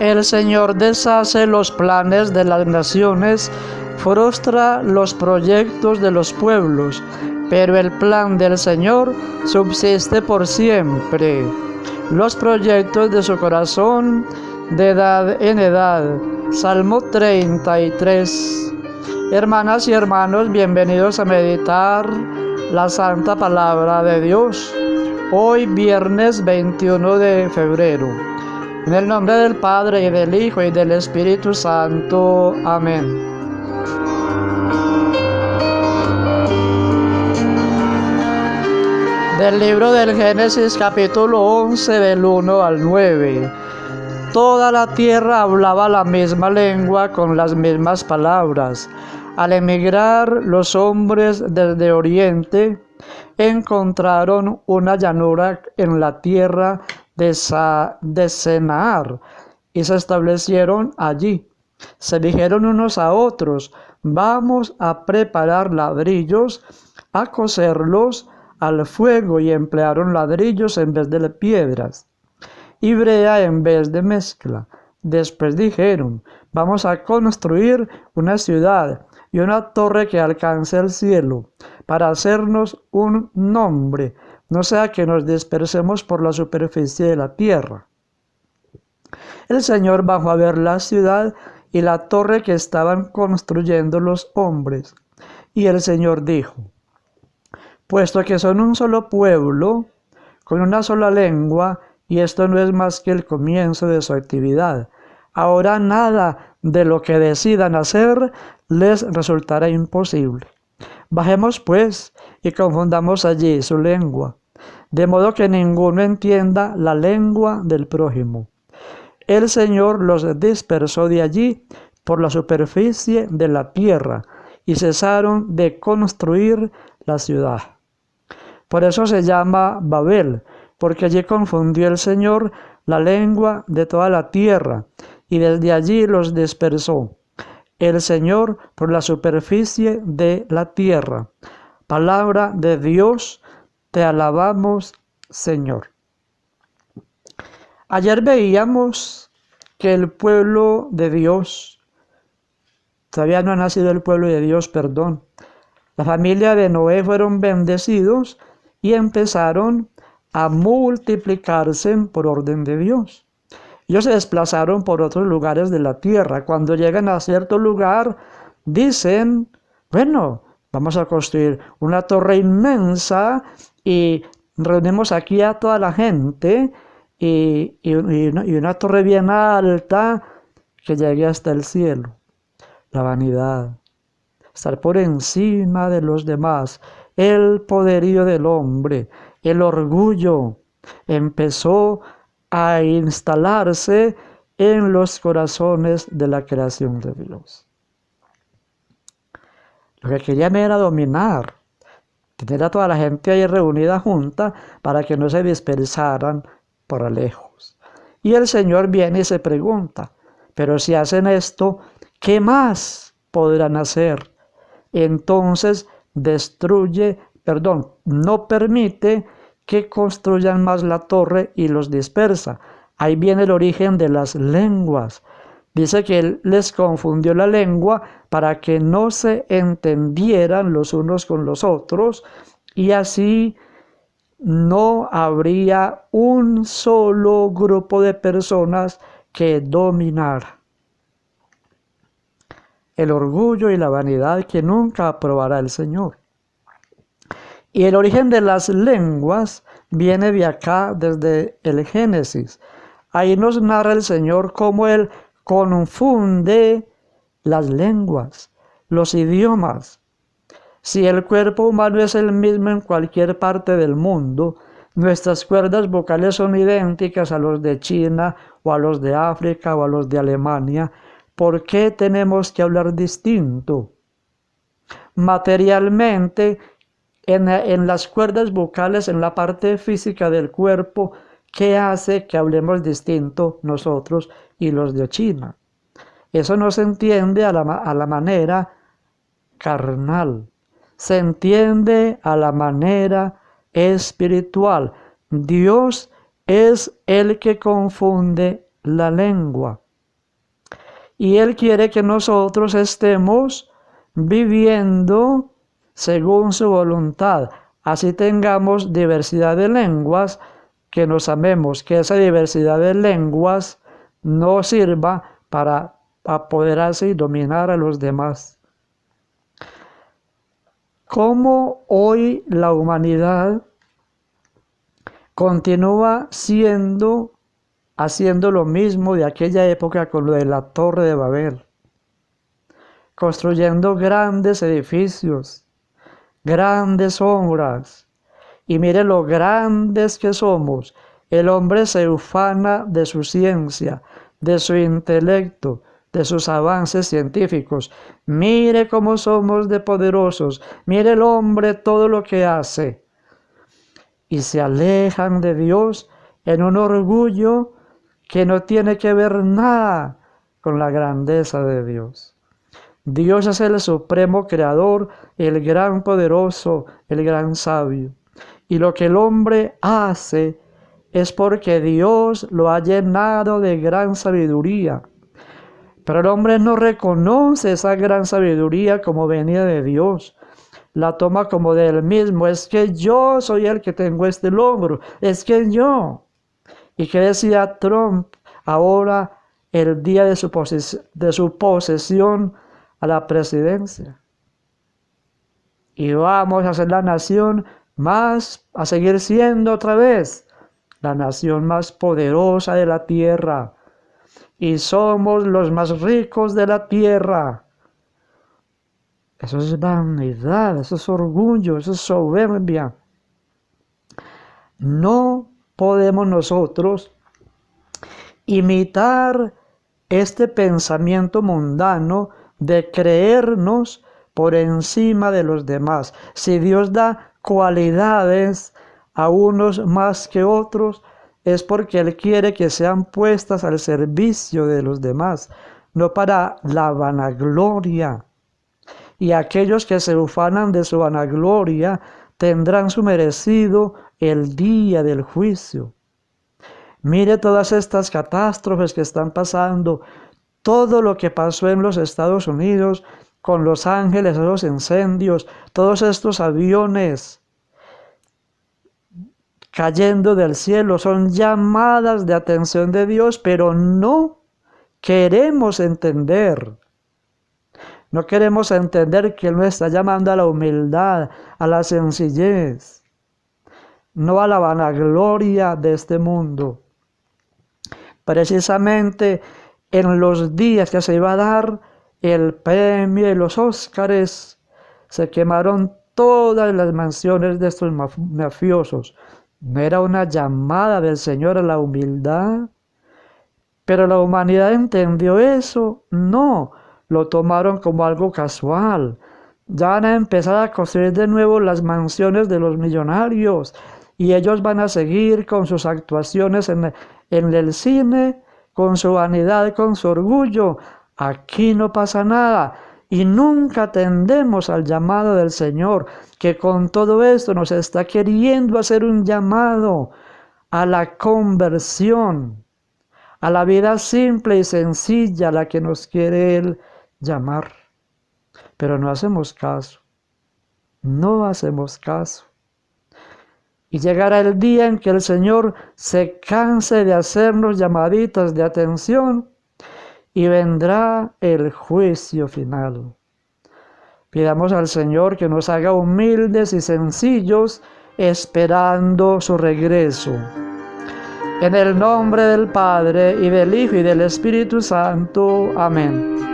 El Señor deshace los planes de las naciones, frustra los proyectos de los pueblos, pero el plan del Señor subsiste por siempre. Los proyectos de su corazón de edad en edad. Salmo 33. Hermanas y hermanos, bienvenidos a meditar la santa palabra de Dios. Hoy viernes 21 de febrero. En el nombre del Padre, y del Hijo, y del Espíritu Santo. Amén. Del libro del Génesis, capítulo 11, del 1 al 9. Toda la tierra hablaba la misma lengua con las mismas palabras. Al emigrar los hombres desde Oriente, encontraron una llanura en la tierra de Senaar y se establecieron allí. Se dijeron unos a otros: vamos a preparar ladrillos, a cocerlos al fuego, y emplearon ladrillos en vez de piedras y brea en vez de mezcla. Después dijeron: vamos a construir una ciudad y una torre que alcance el cielo, para hacernos un nombre, no sea que nos dispersemos por la superficie de la tierra. El Señor bajó a ver la ciudad y la torre que estaban construyendo los hombres. Y el Señor dijo: puesto que son un solo pueblo, con una sola lengua, y esto no es más que el comienzo de su actividad, ahora nada de lo que decidan hacer les resultará imposible. Bajemos pues y confundamos allí su lengua, de modo que ninguno entienda la lengua del prójimo. El Señor los dispersó de allí por la superficie de la tierra, y cesaron de construir la ciudad. Por eso se llama Babel, porque allí confundió el Señor la lengua de toda la tierra, y desde allí los dispersó el Señor por la superficie de la tierra. Palabra de Dios, te alabamos, Señor. Ayer veíamos que el pueblo de Dios, todavía no ha nacido el pueblo de Dios, perdón. La familia de Noé fueron bendecidos y empezaron a multiplicarse por orden de Dios. Ellos se desplazaron por otros lugares de la tierra. Cuando llegan a cierto lugar, dicen: bueno, vamos a construir una torre inmensa y reunimos aquí a toda la gente y una torre bien alta que llegue hasta el cielo. La vanidad, estar por encima de los demás, el poderío del hombre, el orgullo, empezó a instalarse en los corazones de la creación de Dios. Lo que querían era dominar, tener a toda la gente ahí reunida junta para que no se dispersaran por lejos. Y el Señor viene y se pregunta: pero si hacen esto, ¿qué más podrán hacer? Entonces no permite que construyan más la torre y los dispersa. Ahí viene el origen de las lenguas. Dice que Él les confundió la lengua para que no se entendieran los unos con los otros, y así no habría un solo grupo de personas que dominara. El orgullo y la vanidad que nunca aprobará el Señor. Y el origen de las lenguas viene de acá, desde el Génesis. Ahí nos narra el Señor cómo Él confunde las lenguas, los idiomas. Si el cuerpo humano es el mismo en cualquier parte del mundo, nuestras cuerdas vocales son idénticas a los de China, o a los de África, o a los de Alemania. ¿Por qué tenemos que hablar distinto? Materialmente, en las cuerdas vocales, en la parte física del cuerpo, ¿qué hace que hablemos distinto nosotros y los de China? Eso no se entiende a la manera carnal, se entiende a la manera espiritual. Dios es el que confunde la lengua. Y Él quiere que nosotros estemos viviendo según su voluntad. Así tengamos diversidad de lenguas, que nos amemos, que esa diversidad de lenguas no sirva para apoderarse y dominar a los demás. ¿Cómo hoy la humanidad continúa haciendo lo mismo de aquella época con lo de la Torre de Babel? Construyendo grandes edificios, grandes obras. Y mire lo grandes que somos. El hombre se ufana de su ciencia, de su intelecto, de sus avances científicos. Mire cómo somos de poderosos. Mire el hombre todo lo que hace. Y se alejan de Dios en un orgullo que no tiene que ver nada con la grandeza de Dios. Dios es el supremo creador, el gran poderoso, el gran sabio. Y lo que el hombre hace es porque Dios lo ha llenado de gran sabiduría. Pero el hombre no reconoce esa gran sabiduría como venida de Dios. La toma como de él mismo. Es que yo soy el que tengo este logro. Es que yo. ¿Y qué decía Trump ahora, el día de su posesión a la presidencia? Y vamos a ser la nación a seguir siendo otra vez la nación más poderosa de la tierra. Y somos los más ricos de la tierra. Eso es vanidad, eso es orgullo, eso es soberbia. No podemos nosotros imitar este pensamiento mundano de creernos por encima de los demás. Si Dios da cualidades a unos más que otros, es porque Él quiere que sean puestas al servicio de los demás, no para la vanagloria. Y aquellos que se ufanan de su vanagloria tendrán su merecido el día del juicio. Mire todas estas catástrofes que están pasando, todo lo que pasó en los Estados Unidos con Los Ángeles, los incendios, todos estos aviones cayendo del cielo, son llamadas de atención de Dios, pero no queremos entender. No queremos entender que Él nos está llamando a la humildad, a la sencillez, no a la vanagloria de este mundo. Precisamente en los días que se iba a dar el premio y los Óscares, se quemaron todas las mansiones de estos mafiosos. ¿No era una llamada del Señor a la humildad? Pero la humanidad entendió eso. No, lo tomaron como algo casual. Ya van a empezar a construir de nuevo las mansiones de los millonarios y ellos van a seguir con sus actuaciones en el cine, con su vanidad, con su orgullo. Aquí no pasa nada. Y nunca atendemos al llamado del Señor, que con todo esto nos está queriendo hacer un llamado a la conversión, a la vida simple y sencilla, a la que nos quiere Él llamar. Pero no hacemos caso, no hacemos caso. Y llegará el día en que el Señor se canse de hacernos llamaditas de atención y vendrá el juicio final. Pidamos al Señor que nos haga humildes y sencillos, esperando su regreso. En el nombre del Padre, y del Hijo, y del Espíritu Santo. Amén.